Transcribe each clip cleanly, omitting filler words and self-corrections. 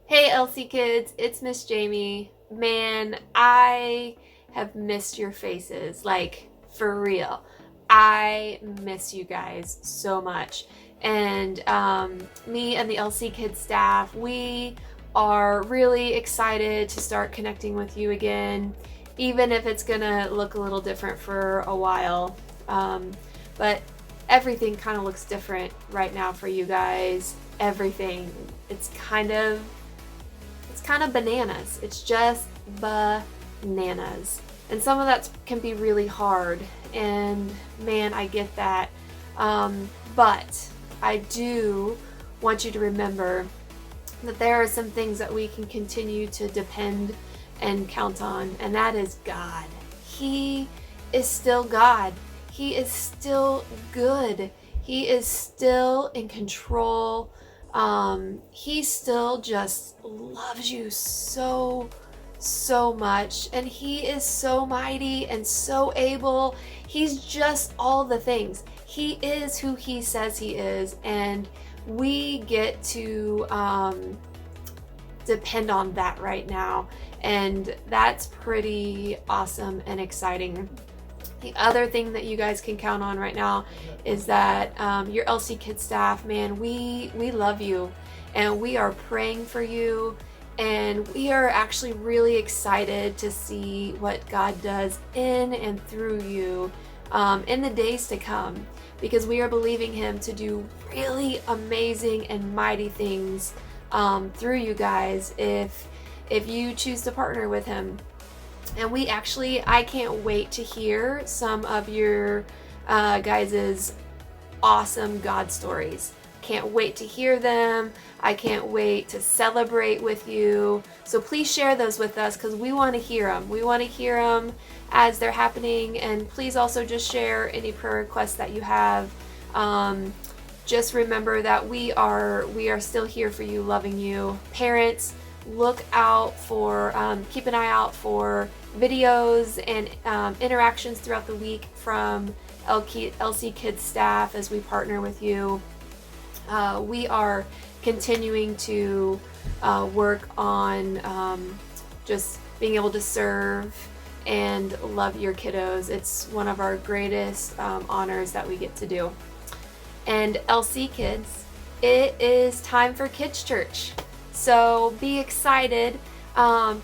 Hey LC Kids, it's Miss Jamie. Man, I have missed your faces. Like, for real. I miss you guys so much. And me and the LC Kids staff, we are really excited to start connecting with you again, even if it's gonna look a little different for a while. But everything kind of looks different right now for you guys. Everything. It's kind of bananas. It's just bananas. And some of that can be really hard. And man, I get that. But I do want you to remember that there are some things that we can continue to depend and count on, and that is God. He is still God. He is still good. He is still in control. He still just loves you so much, and he is so mighty and so able. He's just all the things. He is who he says he is, and we get to depend on that right now, and that's pretty awesome and exciting. The other thing that you guys can count on right now is that your LC Kids staff, man, we love you, and we are praying for you, and we are actually really excited to see what God does in and through you in the days to come, because we are believing him to do really amazing and mighty things through you guys if you choose to partner with him. And I can't wait to hear some of your guys' awesome God stories. Can't wait to hear them. I can't wait to celebrate with you. So please share those with us, because we want to hear them. We want to hear them as they're happening. And please also just share any prayer requests that you have. Just remember that we are still here for you, loving you. Parents, look out for, keep an eye out for videos and interactions throughout the week from LC Kids staff as we partner with you. We are continuing to work on just being able to serve and love your kiddos. It's one of our greatest honors that we get to do. And LC Kids, it is time for Kids Church. So be excited.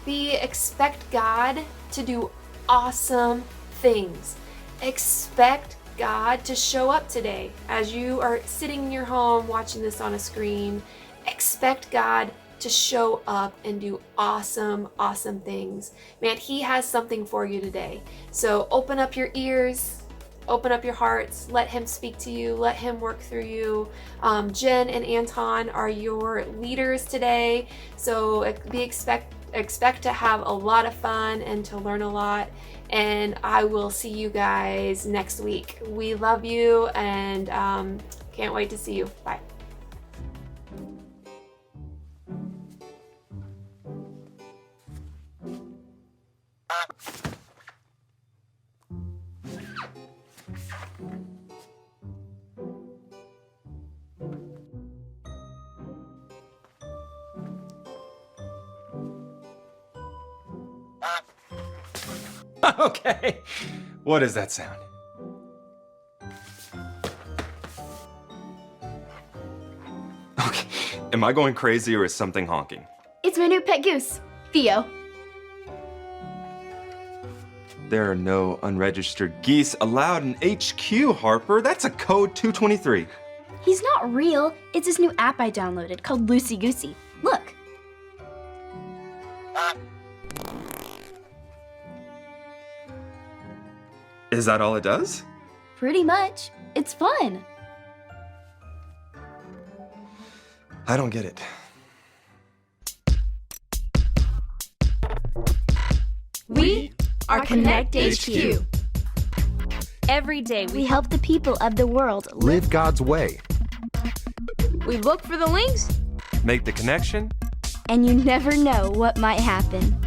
Expect God to do awesome things. Expect God to show up today as you are sitting in your home watching this on a screen. Expect God to show up and do awesome things. Man, he has something for you today. So open up your ears. Open up your hearts, let him speak to you, let him work through you. Jen and Anton are your leaders today, so expect to have a lot of fun and to learn a lot, and I will see you guys next week. We love you, and can't wait to see you. Bye. Okay, what does that sound? Okay, am I going crazy or is something honking? It's my new pet goose, Theo. There are no unregistered geese allowed in HQ, Harper. That's a code 223. He's not real. It's this new app I downloaded called Loosey Goosey. Look. Is that all it does? Pretty much. It's fun. I don't get it. We are Connect HQ. Every day We help the people of the world Live God's way. we look for the links. Make the connection. and you never know what might happen.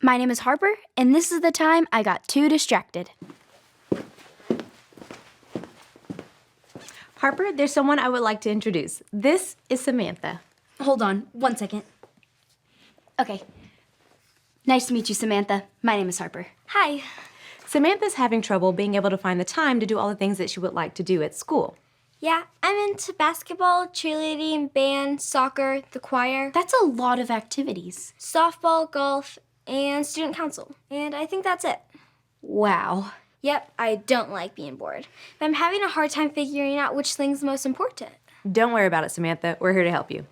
My name is Harper, and this is the time I got too distracted. Harper, there's someone I would like to introduce. This is Samantha. Hold on, 1 second. Okay. Nice to meet you, Samantha. My name is Harper. Hi. Samantha's having trouble being able to find the time to do all the things that she would like to do at school. Yeah, I'm into basketball, cheerleading, band, soccer, the choir, That's a lot of activities. softball, golf, and student council. And I think that's it. Wow. Yep, I don't like being bored. But I'm having a hard time figuring out which thing's most important. Don't worry about it, Samantha. We're here to help you.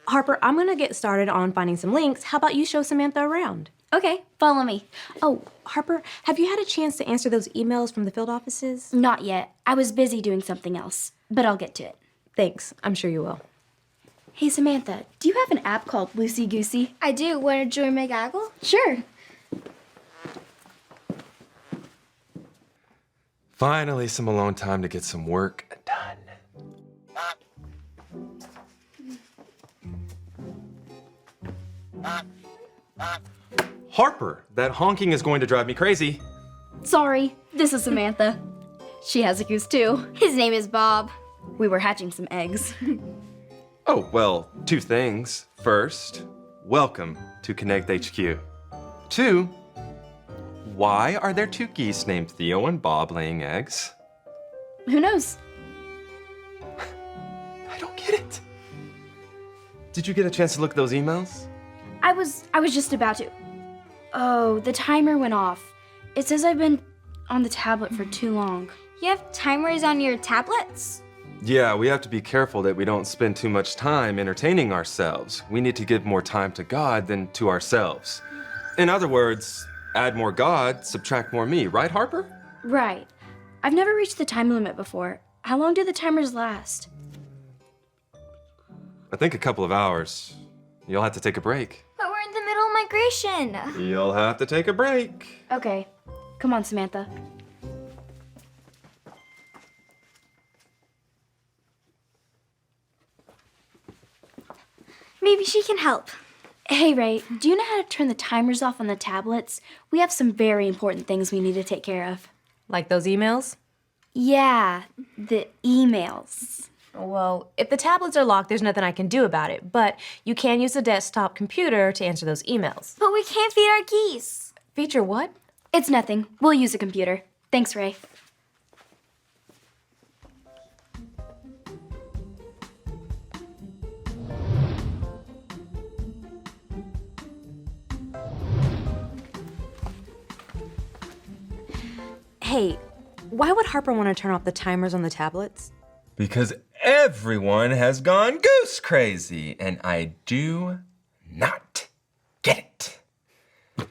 Harper, I'm going to get started on finding some links. How about you show Samantha around? Okay, follow me. Oh, Harper, have you had a chance to answer those emails from the field offices? Not yet. I was busy doing something else, but I'll get to it. Thanks. I'm sure you will. Hey, Samantha, do you have an app called Loosey Goosey? I do. Want to join my gaggle? Sure. Finally, some alone time to get some work done. Harper, that honking is going to drive me crazy. Sorry, this is Samantha. She has a goose too. His name is Bob. We were hatching some eggs. Oh, well, 2 things. First, welcome to Connect HQ. 2, why are there 2 geese named Theo and Bob laying eggs? Who knows? I don't get it. Did you get a chance to look at those emails? I was just about to. Oh, the timer went off. It says I've been on the tablet for too long. You have timers on your tablets? Yeah, we have to be careful that we don't spend too much time entertaining ourselves. We need to give more time to God than to ourselves. In other words, add more God, subtract more me, right, Harper? Right. I've never reached the time limit before. How long do the timers last? I think a couple of hours. You'll have to take a break. But we're in the middle of migration. You'll have to take a break. Okay. Come on, Samantha. Maybe she can help. Hey, Ray, do you know how to turn the timers off on the tablets? We have some very important things we need to take care of. Like those emails? Yeah, the emails. Well, if the tablets are locked, there's nothing I can do about it, but you can use the desktop computer to answer those emails. But we can't feed our geese. Feature what? It's nothing. We'll use a computer. Thanks, Ray. Hey, why would Harper want to turn off the timers on the tablets? Because everyone has gone goose crazy, and I do not get it.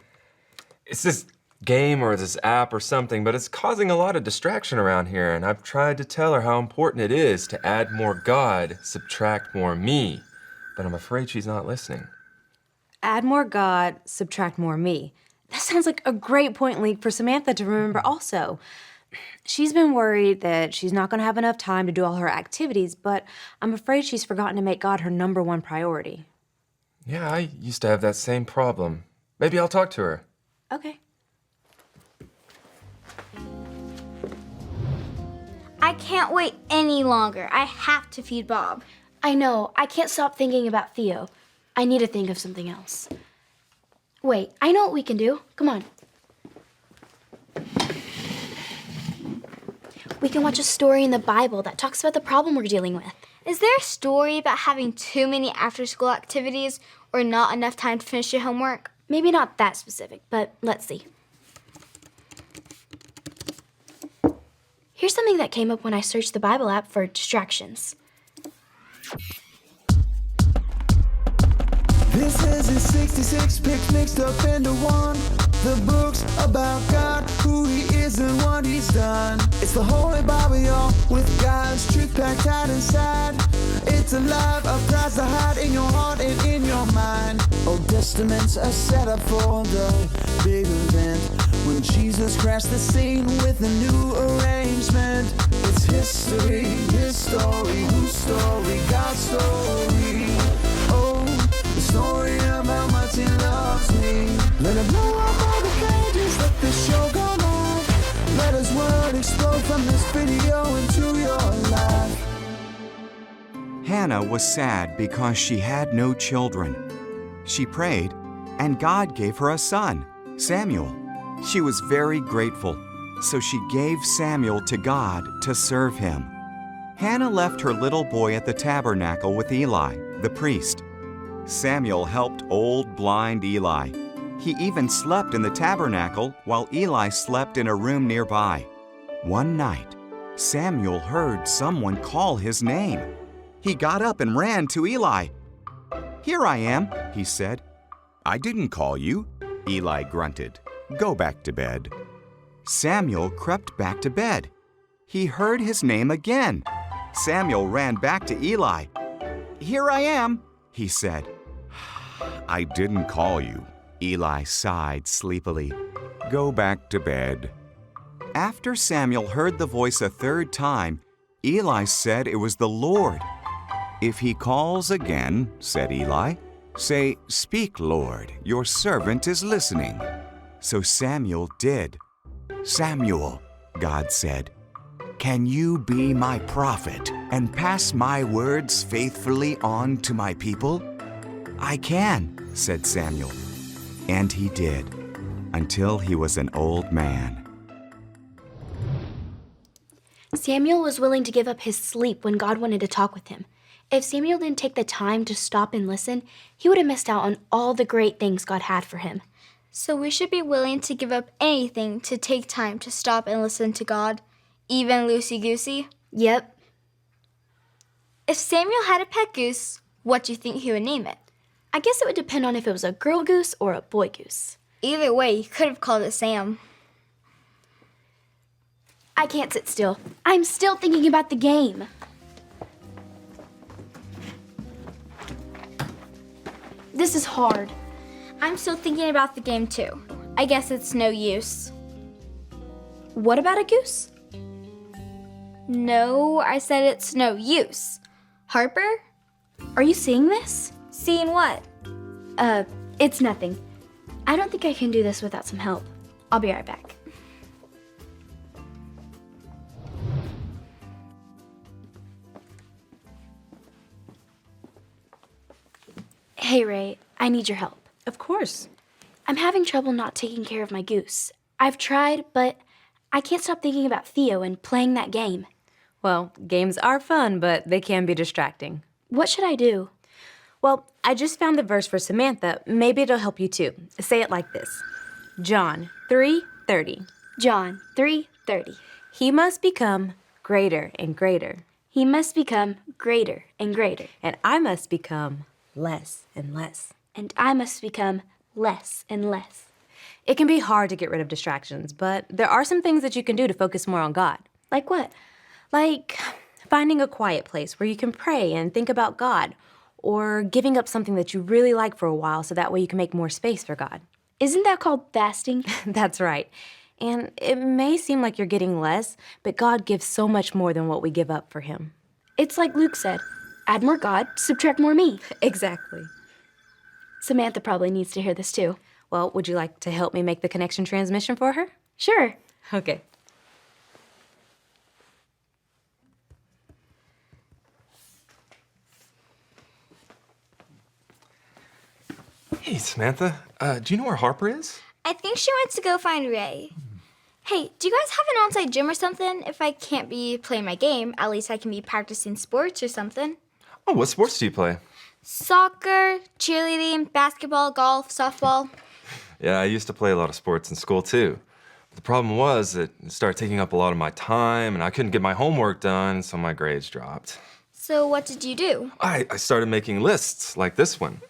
It's this game or this app or something, but it's causing a lot of distraction around here, and I've tried to tell her how important it is to add more God, subtract more me, but I'm afraid she's not listening. Add more God, subtract more me. That sounds like a great point lead for Samantha to remember also. She's been worried that she's not going to have enough time to do all her activities, but I'm afraid she's forgotten to make God her #1 priority. Yeah, I used to have that same problem. Maybe I'll talk to her. Okay. I can't wait any longer. I have to feed Bob. I know. I can't stop thinking about Theo. I need to think of something else. Wait, I know what we can do. Come on. We can watch a story in the Bible that talks about the problem we're dealing with. Is there a story about having too many after-school activities or not enough time to finish your homework? Maybe not that specific, but let's see. Here's something that came up when I searched the Bible app for distractions. This is his 66 picks mixed up into one. The book's about God, who he is and what he's done. It's the Holy Bible, y'all, with God's truth packed tight inside. It's a life of Christ to hide in your heart and in your mind. Old Testaments are set up for the big event when Jesus crashed the scene with a new arrangement. It's history, his story, whose story, God's story. Oh, the story of how much he loves me. Let it blow up Hannah was sad because she had no children. She prayed, and God gave her a son, Samuel. She was very grateful, so she gave Samuel to God to serve him. Hannah left her little boy at the tabernacle with Eli, the priest. Samuel helped old blind Eli. He even slept in the tabernacle while Eli slept in a room nearby. One night, Samuel heard someone call his name. He got up and ran to Eli. "Here I am," he said. "I didn't call you," Eli grunted. "Go back to bed." Samuel crept back to bed. He heard his name again. Samuel ran back to Eli. "Here I am," he said. "I didn't call you," Eli sighed sleepily. "Go back to bed." After Samuel heard the voice a third time, Eli said it was the Lord. "If he calls again," said Eli, "say, 'Speak, Lord, your servant is listening.'" So Samuel did. "Samuel," God said, "can you be my prophet and pass my words faithfully on to my people?" "I can," said Samuel. And he did, until he was an old man. Samuel was willing to give up his sleep when God wanted to talk with him. If Samuel didn't take the time to stop and listen, he would have missed out on all the great things God had for him. So we should be willing to give up anything to take time to stop and listen to God, even loosey-goosey? Yep. If Samuel had a pet goose, what do you think he would name it? I guess it would depend on if it was a girl goose or a boy goose. Either way, he could have called it Sam. I can't sit still. I'm still thinking about the game. This is hard. I'm still thinking about the game too. I guess it's no use. What about a goose? No, I said it's no use. Harper? Are you seeing this? Seeing what? It's nothing. I don't think I can do this without some help. I'll be right back. Hey, Ray, I need your help. Of course. I'm having trouble not taking care of my goose. I've tried, but I can't stop thinking about Theo and playing that game. Well, games are fun, but they can be distracting. What should I do? Well, I just found the verse for Samantha. Maybe it'll help you too. Say it like this. John 3:30. John 3:30. He must become greater and greater. He must become greater and greater. And I must become less and less. And I must become less and less. It can be hard to get rid of distractions, but there are some things that you can do to focus more on God. Like what? Like finding a quiet place where you can pray and think about God, or giving up something that you really like for a while so that way you can make more space for God. Isn't that called fasting? That's right. And it may seem like you're getting less, but God gives so much more than what we give up for him. It's like Luke said, add more God, subtract more me. Exactly. Samantha probably needs to hear this too. Well, would you like to help me make the connection transmission for her? Sure. Okay. Hey, Samantha, do you know where Harper is? I think she went to go find Ray. Hey, do you guys have an on-site gym or something? If I can't be playing my game, at least I can be practicing sports or something. Oh, what sports do you play? Soccer, cheerleading, basketball, golf, softball. Yeah, I used to play a lot of sports in school too. But the problem was that it started taking up a lot of my time and I couldn't get my homework done, so my grades dropped. So what did you do? I started making lists like this one,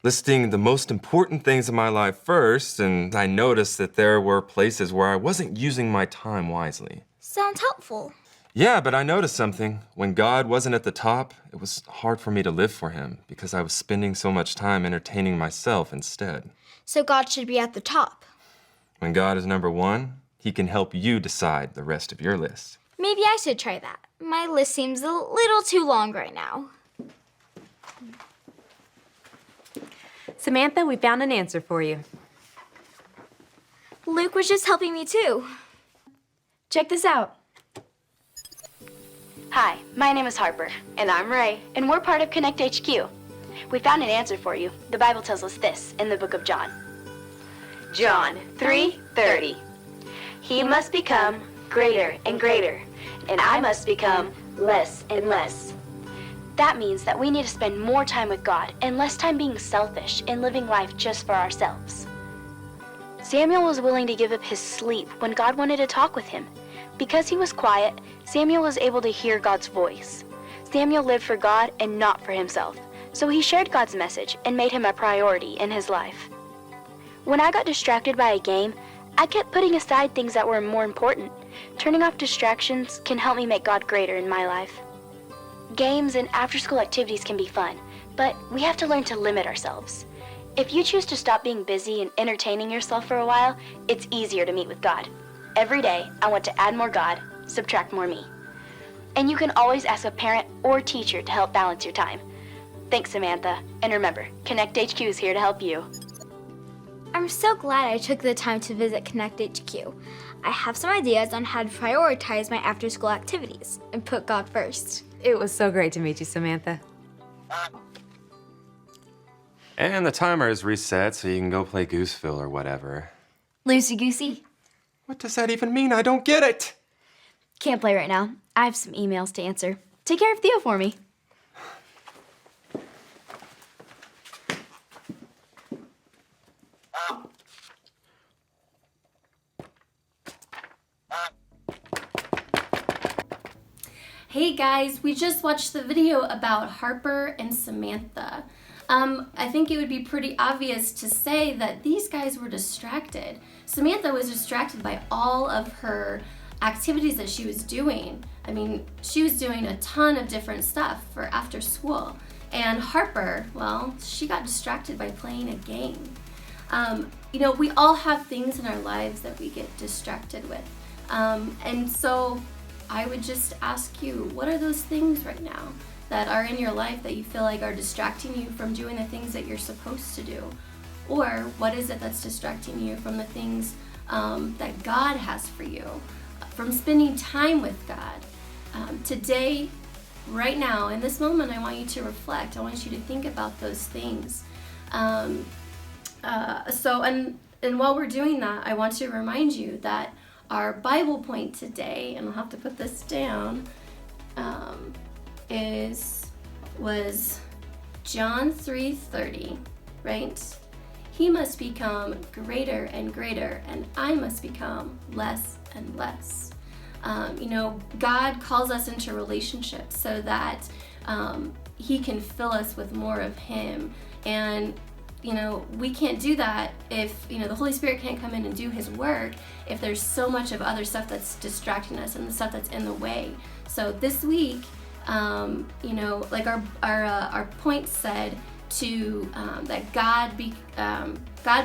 listing the most important things in my life first, and I noticed that there were places where I wasn't using my time wisely. Sounds helpful. Yeah, but I noticed something. When God wasn't at the top, it was hard for me to live for him because I was spending so much time entertaining myself instead. So God should be at the top. When God is number one, he can help you decide the rest of your list. Maybe I should try that. My list seems a little too long right now. Samantha, we found an answer for you. Luke was just helping me too. Check this out. Hi, my name is Harper. And I'm Ray. And we're part of Connect HQ. We found an answer for you. The Bible tells us this in the book of John. John 3:30. He must become greater and greater, and I must become less and less. That means that we need to spend more time with God and less time being selfish and living life just for ourselves. Samuel was willing to give up his sleep when God wanted to talk with him. Because he was quiet, Samuel was able to hear God's voice. Samuel lived for God and not for himself, so he shared God's message and made him a priority in his life. When I got distracted by a game, I kept putting aside things that were more important. Turning off distractions can help me make God greater in my life. Games and after-school activities can be fun, but we have to learn to limit ourselves. If you choose to stop being busy and entertaining yourself for a while, it's easier to meet with God. Every day, I want to add more God, subtract more me. And you can always ask a parent or teacher to help balance your time. Thanks, Samantha. And remember, Connect HQ is here to help you. I'm so glad I took the time to visit Connect HQ. I have some ideas on how to prioritize my after-school activities and put God first. It was so great to meet you, Samantha. And the timer is reset so you can go play Gooseville or whatever. Loosey-goosey. What does that even mean? I don't get it. Can't play right now. I have some emails to answer. Take care of Theo for me. Hey guys, we just watched the video about Harper and Samantha. I think it would be pretty obvious to say that these guys were distracted. Samantha was distracted by all of her activities that she was doing. I mean, she was doing a ton of different stuff for after school. And Harper, well, she got distracted by playing a game. You know, we all have things in our lives that we get distracted with. And so I would just ask you, what are those things right now that are in your life that you feel like are distracting you from doing the things that you're supposed to do? Or what is it that's distracting you from the things that God has for you, from spending time with God? Today, right now, in this moment, I want you to reflect. I want you to think about those things. And while we're doing that, I want to remind you that our Bible point today, and I'll have to put this down, was John 3:30, right? He must become greater and greater, and I must become less and less. You know, God calls us into relationships so that He can fill us with more of Him. And you know, we can't do that if, you know, the Holy Spirit can't come in and do His work if there's so much of other stuff that's distracting us and the stuff that's in the way. So this week, you know, like our point said to that God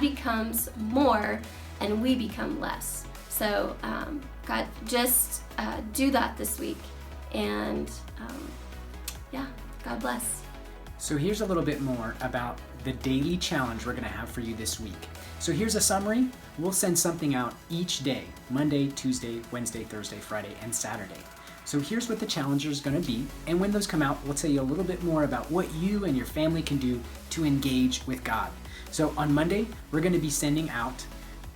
becomes more and we become less. So God, just do that this week, and yeah, God bless. So here's a little bit more about the daily challenge we're going to have for you this week. So here's a summary. We'll send something out each day: Monday, Tuesday, Wednesday, Thursday, Friday, and Saturday. So here's what the challenge is going to be. And when those come out, we'll tell you a little bit more about what you and your family can do to engage with God. So on Monday, we're going to be sending out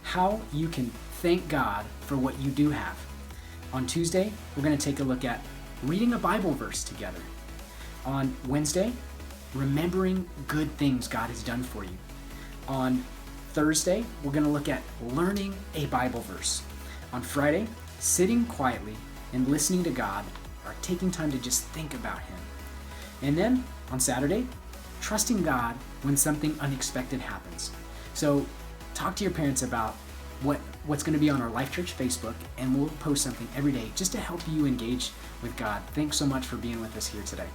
how you can thank God for what you do have. On Tuesday, we're going to take a look at reading a Bible verse together. On Wednesday, remembering good things God has done for you. On Thursday, we're going to look at learning a Bible verse. On Friday, sitting quietly and listening to God, or taking time to just think about Him. And then on Saturday, trusting God when something unexpected happens. So talk to your parents about what's going to be on our Life Church Facebook, and we'll post something every day just to help you engage with God. Thanks so much for being with us here today.